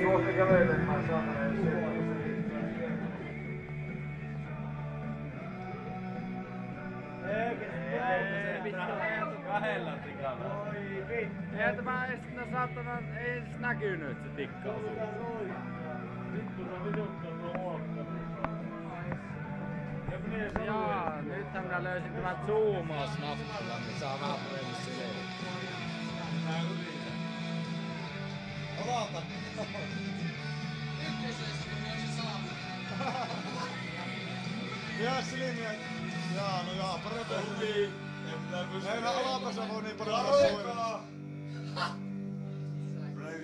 juosta kävelemään, saatana, jos ei ole. Ei vittu, kahdella tikalla. Oi vittu. Eihän tämä edes saatana, ei edes näkynyt, että se tikkaa sulla. Vittu, se vituttaa tuo huokka. Jaa, nythän minä löysin tämän zoomausnappulan, niin saa vähän paremmin silleen. Olalta. Jää silmiä. Jaa, no jaa, parempi. Meillä alapäässä voi niin paljon suojella.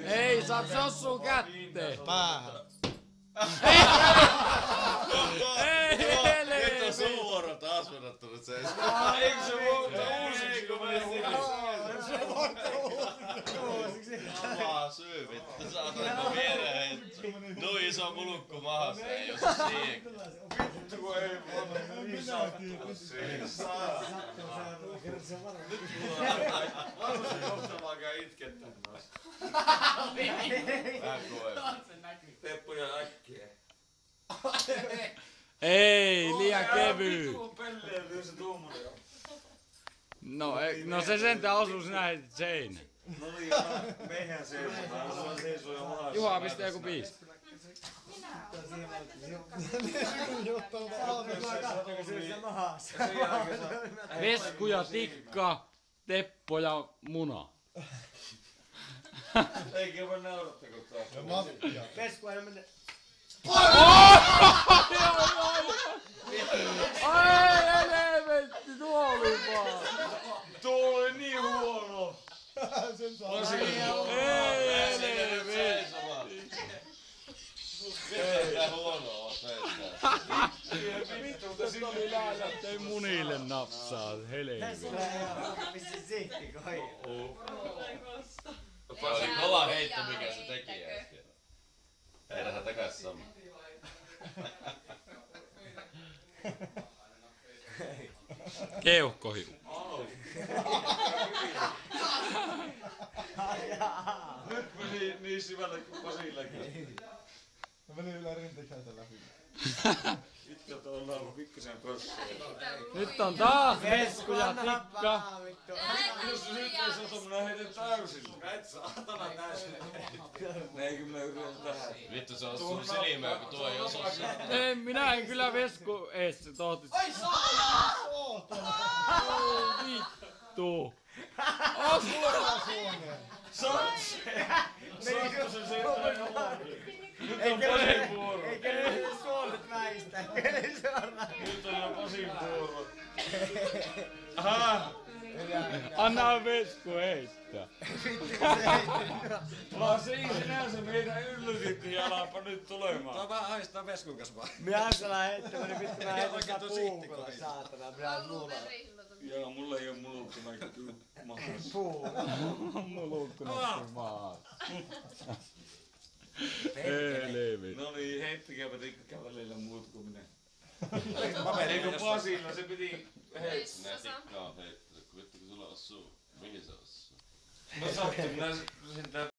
Ei, saat sossuu kätteen. Päähän. Ei, Nyt on sun vuoro taas verrattunut se. Eikö se muuta uusiksi, kun menee uusiksi? Se voittaa uusiksi. Samaa syy vittu, saatana kun viereen heitti. Noin iso mulukku mahassa, ei oo se siihen. Vittu kun ei voi missään siihen. Nyt mulla on varmasti kohta vaan käy itkettää. Mä koen. Teppu ja äkkiä. Ei, liian kevy. Vittu kun pelleen lyö se tuommoinen on. No se sentään osuus näin seinä. No niin, mehän seisotaan, se seisoo jo mahassa. Juha pistää joku biisi. Vesku ja tikka, Teppo ja muna. Eikä voi naurattako taas. Vesku ei mene. Ai elementti, tuo oli vaan. Tuo oli niin huono. Ei elementti. Mitä huonoa seistää. Vittu, tässä oli lähellä, ettei munille napsaa, helvetti. Se oli kova heitto mikä se teki äsken. Heidähän takas sama. Keuhkohiu. Nyt meni niin syvälle kuin Pasillakin. Meni ylä rintakäytä läpi. Vittu, että ollaan ollut pikkusen prossaa. Nyt on taas Vesku ja tikka. Jos nyt ei saa tommonen heitä täysillä. Et saatana täysillä. Eikö minä yritän tähän? Vittu se on sun silmää kun tuo ei osu Ei, minä en kyllä Vesku ees se tohti. Ai saatana! Vittu. On suoraan Suomeen. Satse! Sattu se siirtää johonkin. Nyt on Pasin vuoro. Eikä ne suolet väistä. Nyt on jo Pasin vuoro. Aha! Anna Vesku heittää. Vaan siinä sinänsä meitä yllytitti ja alapa nyt tulemaan. Tuo vaan haistaa Veskun kanssa vaan. Minä äsken heittämäni vittu mä heitän sitä puukolla saatana. Minä luulen. Joo, mulla ei oo mulukku näkyy mahassa. Puu. Mulukku näkyy maassa. Helvetti. No niin, heittäkääpä tikkaa välillä muut kuin minä. Eikö Pasilla, se piti heittää. Nää tikkaa heittää, kun vittu kun sulla osuu. Mihin se osuu? No sattu, minä sen